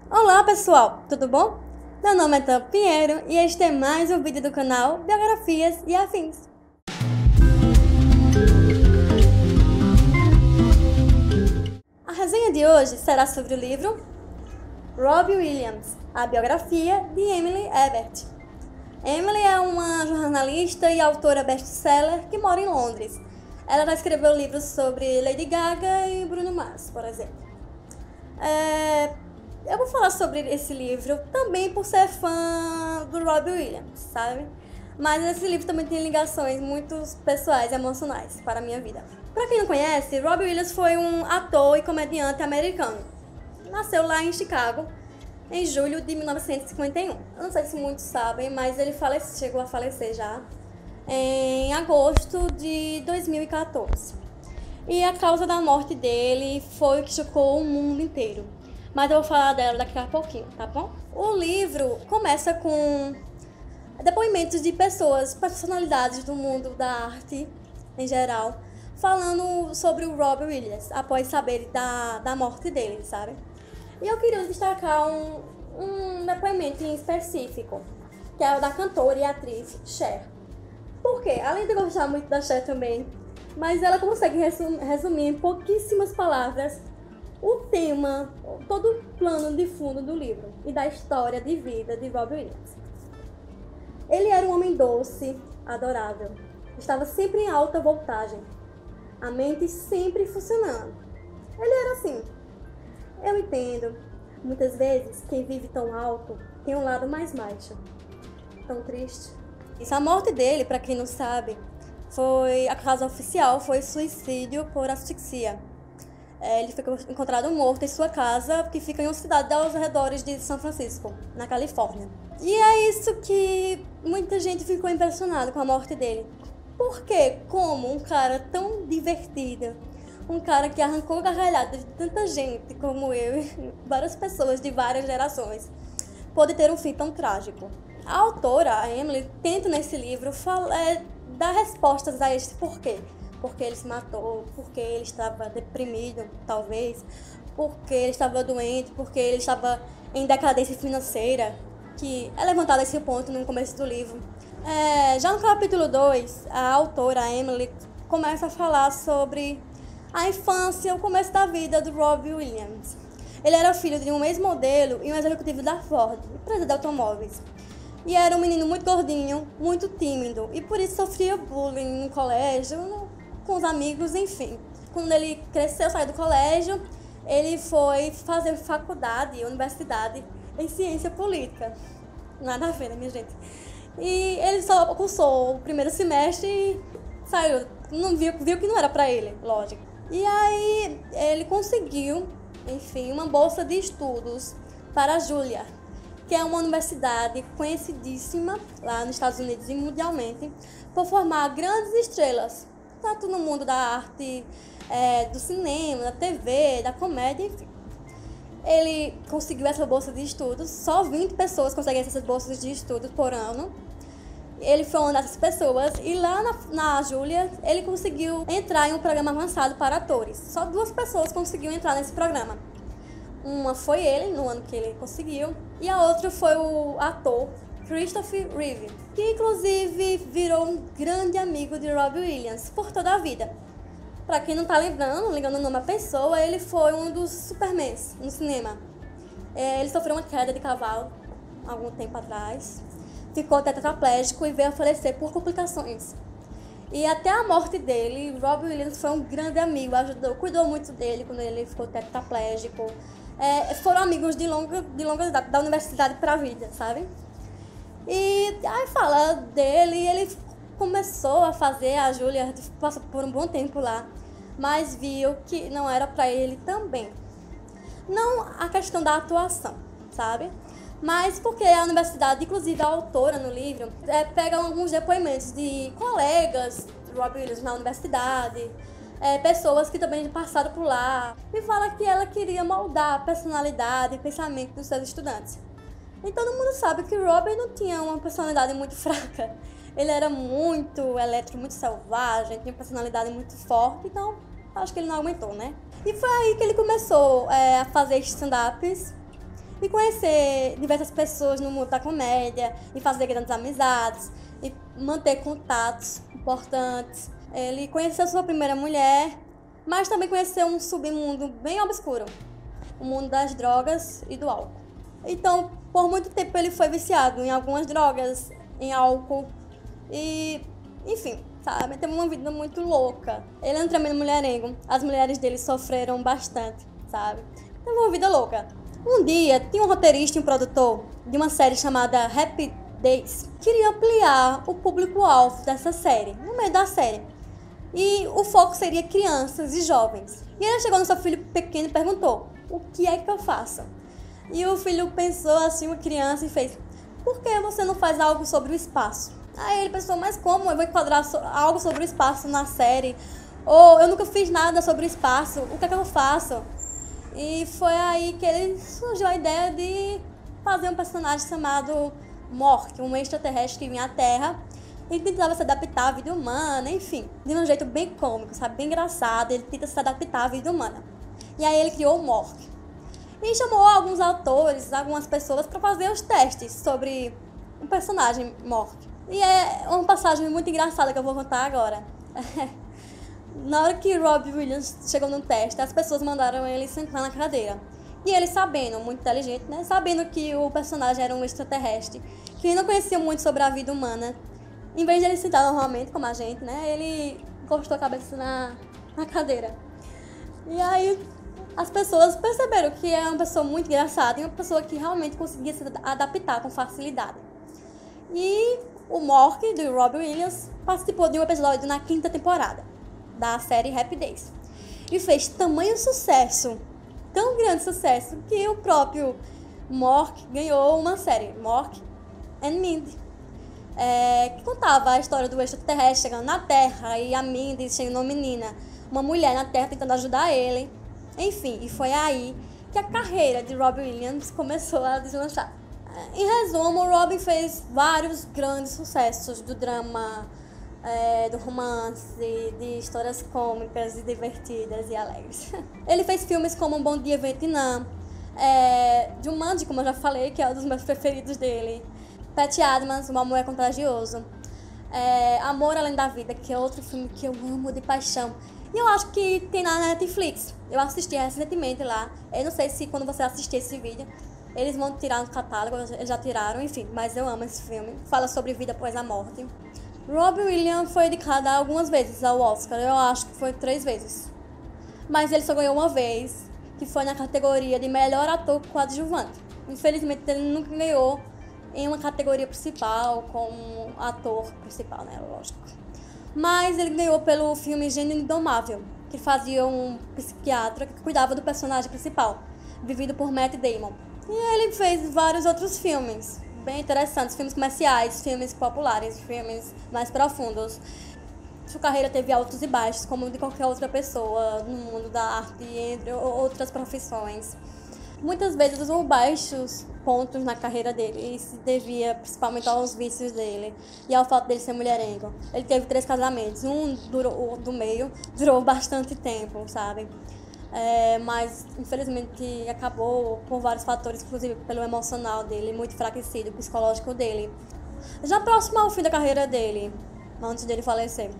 Olá pessoal, tudo bom? Meu nome é Tam Pinheiro e este é mais um vídeo do canal Biografias e Afins. A resenha de hoje será sobre o livro Robbie Williams, a biografia de Emily Ebert. Emily é uma jornalista e autora best-seller que mora em Londres. Ela já escreveu livros sobre Lady Gaga e Bruno Mars, por exemplo. Eu vou falar sobre esse livro também por ser fã do Robbie Williams, sabe? Mas esse livro também tem ligações muito pessoais e emocionais para a minha vida. Para quem não conhece, Robbie Williams foi um ator e comediante americano. Nasceu lá em Chicago em julho de 1951. Eu não sei se muitos sabem, mas ele chegou a falecer já em agosto de 2014. E a causa da morte dele foi o que chocou o mundo inteiro. Mas eu vou falar dela daqui a pouquinho, tá bom? O livro começa com depoimentos de personalidades do mundo da arte em geral, falando sobre o Robbie Williams, após saber da morte dele, sabe? E eu queria destacar um depoimento em específico, que é o da cantora e atriz Cher. Por quê? Além de eu gostar muito da Cher também, mas ela consegue resumir em pouquíssimas palavras o tema, todo o plano de fundo do livro e da história de vida de Robbie Williams. Ele era um homem doce, adorável, estava sempre em alta voltagem, a mente sempre funcionando. Ele era assim. Eu entendo, muitas vezes quem vive tão alto tem um lado mais baixo, tão triste. A morte dele, para quem não sabe, a causa oficial foi suicídio por asfixia. Ele foi encontrado morto em sua casa, que fica em uma cidade aos arredores de São Francisco, na Califórnia. E é isso que muita gente ficou impressionada com a morte dele. Porque, como um cara tão divertido, um cara que arrancou gargalhada de tanta gente como eu, várias pessoas de várias gerações, pode ter um fim tão trágico. A autora, a Emily, tenta nesse livro dar respostas a este porquê. Porque ele se matou, porque ele estava deprimido, talvez, porque ele estava doente, porque ele estava em decadência financeira, que é levantado esse ponto no começo do livro. Já no capítulo 2, a autora, a Emily, começa a falar sobre a infância, o começo da vida do Robbie Williams. Ele era filho de um ex-modelo e um executivo da Ford, empresa de automóveis. E era um menino muito gordinho, muito tímido, e por isso sofria bullying no colégio, com os amigos, enfim. Quando ele cresceu, saiu do colégio, ele foi fazer faculdade, universidade, em ciência política. Nada a ver, né, minha gente? E ele só cursou o primeiro semestre e saiu. Não viu que não era pra ele, lógico. E aí ele conseguiu, enfim, uma bolsa de estudos para a Juilliard, que é uma universidade conhecidíssima lá nos Estados Unidos e mundialmente, por formar grandes estrelas, tanto no mundo da arte, do cinema, da TV, da comédia, enfim. Ele conseguiu essa bolsa de estudos, só 20 pessoas conseguem essas bolsas de estudos por ano. Ele foi uma dessas pessoas e lá na Juilliard ele conseguiu entrar em um programa avançado para atores. Só 2 pessoas conseguiram entrar nesse programa. Uma foi ele, no ano que ele conseguiu, e a outra foi o ator Christopher Reeve, que inclusive virou um grande amigo de Robbie Williams por toda a vida. Pra quem não tá ligando o nome à pessoa, ele foi um dos Supermans no cinema. Ele sofreu uma queda de cavalo algum tempo atrás, ficou tetraplégico e veio a falecer por complicações. E até a morte dele, Robbie Williams foi um grande amigo, cuidou muito dele quando ele ficou tetraplégico. Foram amigos de longa data, da universidade pra vida, sabe? E aí fala dele, ele começou a fazer a Juilliard, passou por um bom tempo lá, mas viu que não era pra ele também. Não a questão da atuação, sabe? Mas porque a universidade, inclusive a autora no livro, pega alguns depoimentos de colegas de Robbie Williams na universidade, pessoas que também passaram por lá, e fala que ela queria moldar a personalidade e pensamento dos seus estudantes. E todo mundo sabe que o Robbie não tinha uma personalidade muito fraca. Ele era muito elétrico, muito selvagem, tinha uma personalidade muito forte, então acho que ele não aguentou, né? E foi aí que ele começou a fazer stand-ups e conhecer diversas pessoas no mundo da comédia, e fazer grandes amizades, e manter contatos importantes. Ele conheceu sua primeira mulher, mas também conheceu um submundo bem obscuro, o mundo das drogas e do álcool. Então, por muito tempo ele foi viciado em algumas drogas, em álcool e, enfim, sabe? Teve uma vida muito louca. Ele era também mulherengo, as mulheres dele sofreram bastante, sabe? Teve uma vida louca. Um dia, tinha um roteirista e um produtor de uma série chamada Happy Days, queria ampliar o público-alvo dessa série, no meio da série. E o foco seria crianças e jovens. E ele chegou no seu filho pequeno e perguntou: o que é que eu faço? E o filho pensou assim, uma criança, e fez: por que você não faz algo sobre o espaço? Aí ele pensou: mas como eu vou enquadrar algo sobre o espaço na série? Ou eu nunca fiz nada sobre o espaço, o que é que eu faço? E foi aí que ele surgiu a ideia de fazer um personagem chamado Mork, um extraterrestre que vinha à Terra e tentava se adaptar à vida humana, enfim, de um jeito bem cômico, sabe, bem engraçado. Ele tenta se adaptar à vida humana. E aí ele criou o Mork. E chamou alguns autores, algumas pessoas para fazer os testes sobre o personagem Mork. E é uma passagem muito engraçada que eu vou contar agora. Na hora que Robbie Williams chegou no teste, as pessoas mandaram ele sentar na cadeira. E ele, sabendo, muito inteligente, né? Sabendo que o personagem era um extraterrestre, que não conhecia muito sobre a vida humana, em vez de ele sentar normalmente, como a gente, né? Ele encostou a cabeça na cadeira. E aí as pessoas perceberam que é uma pessoa muito engraçada e uma pessoa que realmente conseguia se adaptar com facilidade. E o Mork, do Robbie Williams, participou de um episódio na 5ª temporada da série Happy Days. E fez tamanho sucesso, tão grande sucesso, que o próprio Mork ganhou uma série, Mork and Mindy, que contava a história do extraterrestre chegando na Terra e a Mindy sendo uma menina, uma mulher na Terra tentando ajudar ele. Enfim, e foi aí que a carreira de Robbie Williams começou a deslanchar. Em resumo, o Robbie fez vários grandes sucessos do drama, do romance, de histórias cômicas e divertidas e alegres. Ele fez filmes como Um Bom Dia Vietnã, Jumanji, como eu já falei, que é um dos meus preferidos dele, Patty Adams, O Amor é Contagioso, Amor Além da Vida, que é outro filme que eu amo de paixão. E eu acho que tem na Netflix. Eu assisti recentemente lá. Eu não sei se quando você assistir esse vídeo, eles vão tirar no catálogo, eles já tiraram, enfim. Mas eu amo esse filme. Fala sobre vida após a morte. Robbie Williams foi indicado algumas vezes ao Oscar. Eu acho que foi 3 vezes. Mas ele só ganhou uma vez, que foi na categoria de melhor ator coadjuvante. Infelizmente, ele nunca ganhou em uma categoria principal, como ator principal, né? Lógico. Mas ele ganhou pelo filme Gênio Indomável, que fazia um psiquiatra que cuidava do personagem principal, vivido por Matt Damon. E ele fez vários outros filmes bem interessantes, filmes comerciais, filmes populares, filmes mais profundos. Sua carreira teve altos e baixos, como de qualquer outra pessoa no mundo da arte, entre outras profissões. Muitas vezes os baixos pontos na carreira dele, e se devia principalmente aos vícios dele e ao fato dele ser mulherengo. Ele teve 3 casamentos, o do meio durou bastante tempo, sabe? Mas infelizmente acabou por vários fatores, inclusive pelo emocional dele, muito enfraquecido, o psicológico dele. Já próximo ao fim da carreira dele, antes dele falecer,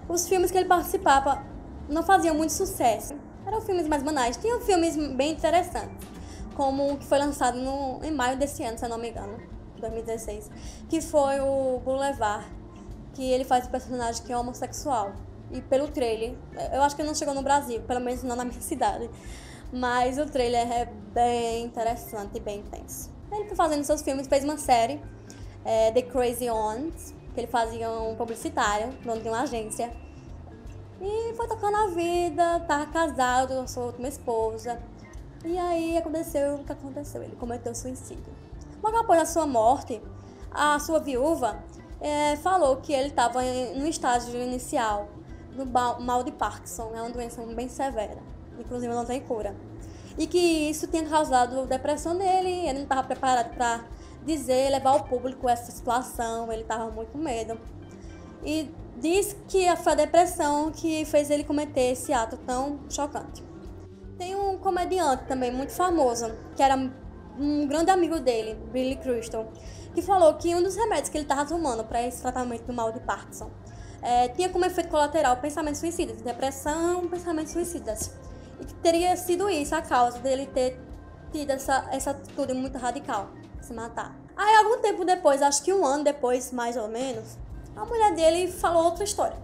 os filmes que ele participava não faziam muito sucesso. Eram filmes mais banais, tinham filmes bem interessantes, como um que foi lançado em maio desse ano, se eu não me engano, 2016, que foi o Boulevard, que ele faz o personagem que é homossexual. E pelo trailer, eu acho que não chegou no Brasil, pelo menos não na minha cidade, mas o trailer é bem interessante e bem intenso. Ele foi fazendo seus filmes, fez uma série, The Crazy Ones, que ele fazia um publicitário, dono de uma agência, e foi tocando a vida, estava casado com a sua última esposa. E aí aconteceu o que aconteceu, ele cometeu suicídio. Logo após a sua morte, a sua viúva falou que ele estava no estágio inicial do mal de Parkinson, é uma doença bem severa, inclusive não tem cura. E que isso tinha causado depressão nele, ele não estava preparado para levar ao público essa situação, ele estava muito com medo. E diz que foi a depressão que fez ele cometer esse ato tão chocante. Tem um comediante também muito famoso, que era um grande amigo dele, Billy Crystal, que falou que um dos remédios que ele estava tomando para esse tratamento do mal de Parkinson tinha como efeito colateral pensamentos suicidas, depressão, pensamentos suicidas. E que teria sido isso a causa dele ter tido essa atitude muito radical, se matar. Aí, algum tempo depois, acho que um ano depois, mais ou menos, a mulher dele falou outra história.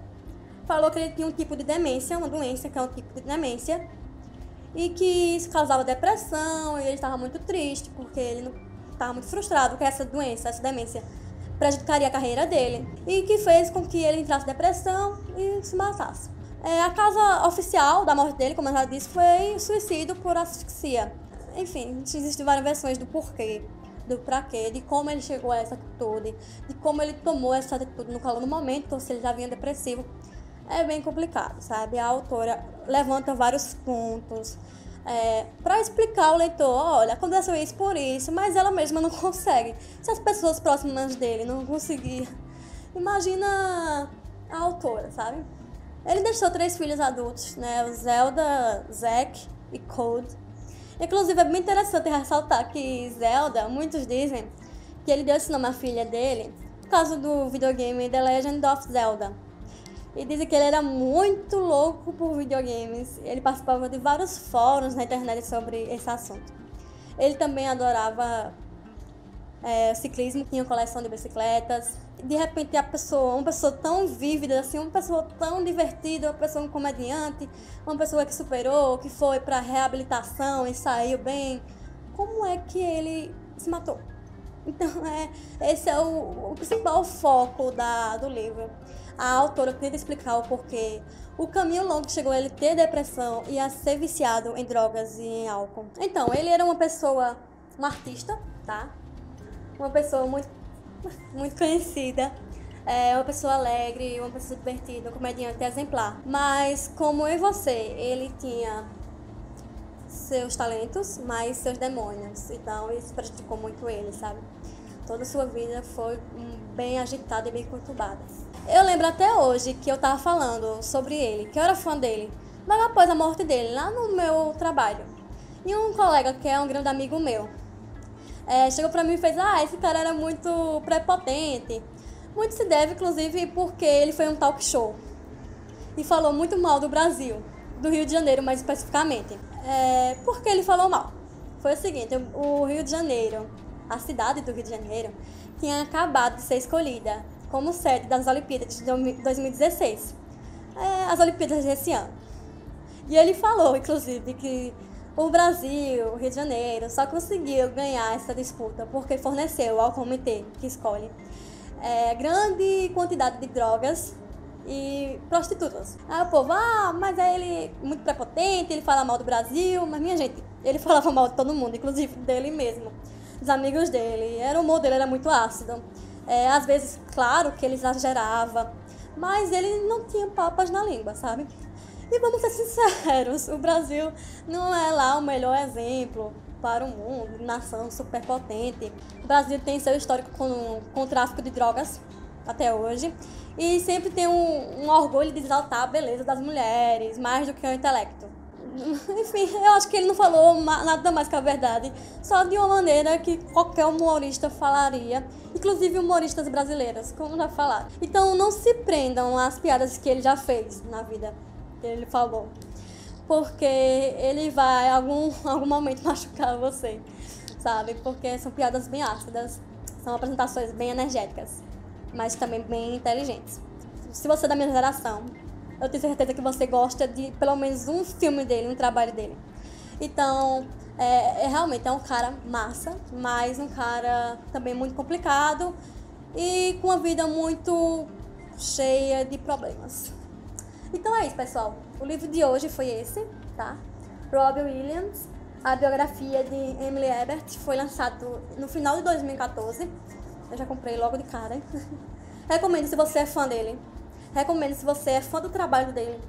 Falou que ele tinha um tipo de demência, uma doença que é um tipo de demência, e que isso causava depressão, e ele estava muito triste, porque ele estava muito frustrado com essa doença, essa demência prejudicaria a carreira dele, e que fez com que ele entrasse em depressão e se matasse. A causa oficial da morte dele, como eu já disse, foi suicídio por asfixia. Enfim, existem várias versões do porquê, do pra quê, de como ele chegou a essa atitude, de como ele tomou essa atitude no calor do momento, ou se ele já vinha depressivo. É bem complicado, sabe? A autora levanta vários pontos para explicar ao leitor, olha, aconteceu isso por isso, mas ela mesma não consegue. Se as pessoas próximas dele não conseguiam, imagina a autora, sabe? Ele deixou 3 filhos adultos, né? O Zelda, Zack e Code. Inclusive, é bem interessante ressaltar que Zelda, muitos dizem que ele deu esse nome à filha dele por causa do videogame The Legend of Zelda. E dizem que ele era muito louco por videogames. Ele participava de vários fóruns na internet sobre esse assunto. Ele também adorava ciclismo, tinha coleção de bicicletas. De repente, uma pessoa tão vívida, assim, uma pessoa tão divertida, uma pessoa um comediante, uma pessoa que superou, que foi para reabilitação e saiu bem. Como é que ele se matou? Então, esse é o principal foco do livro. A autora tenta explicar o porquê, o caminho longo que chegou a ele ter depressão e a ser viciado em drogas e em álcool. Então, ele era um artista, tá? Uma pessoa muito conhecida, uma pessoa alegre, uma pessoa divertida, um comediante exemplar. Mas, como eu e você, ele tinha seus talentos, mas seus demônios. Então, isso prejudicou muito ele, sabe? Toda a sua vida foi bem agitada e bem conturbada. Eu lembro até hoje que eu tava falando sobre ele, que eu era fã dele, logo após a morte dele, lá no meu trabalho. E um colega, que é um grande amigo meu, chegou pra mim e fez, esse cara era muito prepotente. Muito se deve, inclusive, porque ele foi um talk show. E falou muito mal do Brasil, do Rio de Janeiro mais especificamente. Por que ele falou mal? Foi o seguinte, o Rio de Janeiro, a cidade do Rio de Janeiro, tinha acabado de ser escolhida como sede das Olimpíadas de 2016. As Olimpíadas desse ano. E ele falou, inclusive, que o Brasil, o Rio de Janeiro, só conseguiu ganhar essa disputa porque forneceu ao comitê que escolhe grande quantidade de drogas e prostitutas. Aí o povo, mas ele muito prepotente, ele fala mal do Brasil, mas minha gente, ele falava mal de todo mundo, inclusive dele mesmo, dos amigos dele. O humor dele era muito ácido. Às vezes, claro que ele exagerava, mas ele não tinha papas na língua, sabe? E vamos ser sinceros, o Brasil não é lá o melhor exemplo para o mundo, nação superpotente. O Brasil tem seu histórico com o tráfico de drogas até hoje e sempre tem um orgulho de exaltar a beleza das mulheres, mais do que o intelecto. Enfim, eu acho que ele não falou nada mais que a verdade, só de uma maneira que qualquer humorista falaria, inclusive humoristas brasileiros, como já falaram. Então não se prendam às piadas que ele já fez na vida, que ele falou, porque ele vai em algum momento machucar você, sabe? Porque são piadas bem ácidas, são apresentações bem energéticas, mas também bem inteligentes. Se você é da minha geração, eu tenho certeza que você gosta de pelo menos um filme dele, um trabalho dele. Então, realmente é um cara massa, mas um cara também muito complicado e com uma vida muito cheia de problemas. Então é isso, pessoal. O livro de hoje foi esse, tá? Robbie Williams, a biografia de Emily Ebert, foi lançado no final de 2014. Eu já comprei logo de cara. Recomendo se você é fã dele. Recomendo se você é fã do trabalho dele,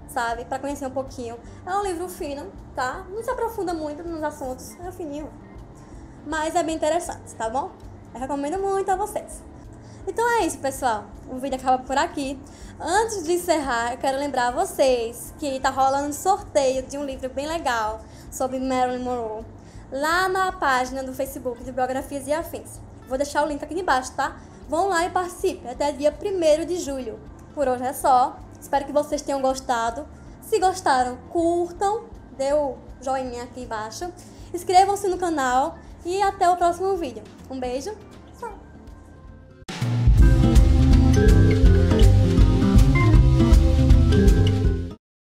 sabe? Pra conhecer um pouquinho. É um livro fino, tá? Não se aprofunda muito nos assuntos, é fininho. Mas é bem interessante, tá bom? Eu recomendo muito a vocês. Então é isso, pessoal. O vídeo acaba por aqui. Antes de encerrar, eu quero lembrar a vocês que tá rolando um sorteio de um livro bem legal sobre Marilyn Monroe. lá na página do Facebook de Biografias e Afins. Vou deixar o link aqui embaixo, tá? Vão lá e participem até dia 1º de julho. Por hoje é só. Espero que vocês tenham gostado. Se gostaram, curtam, dê o joinha aqui embaixo. Inscrevam-se no canal e até o próximo vídeo. Um beijo!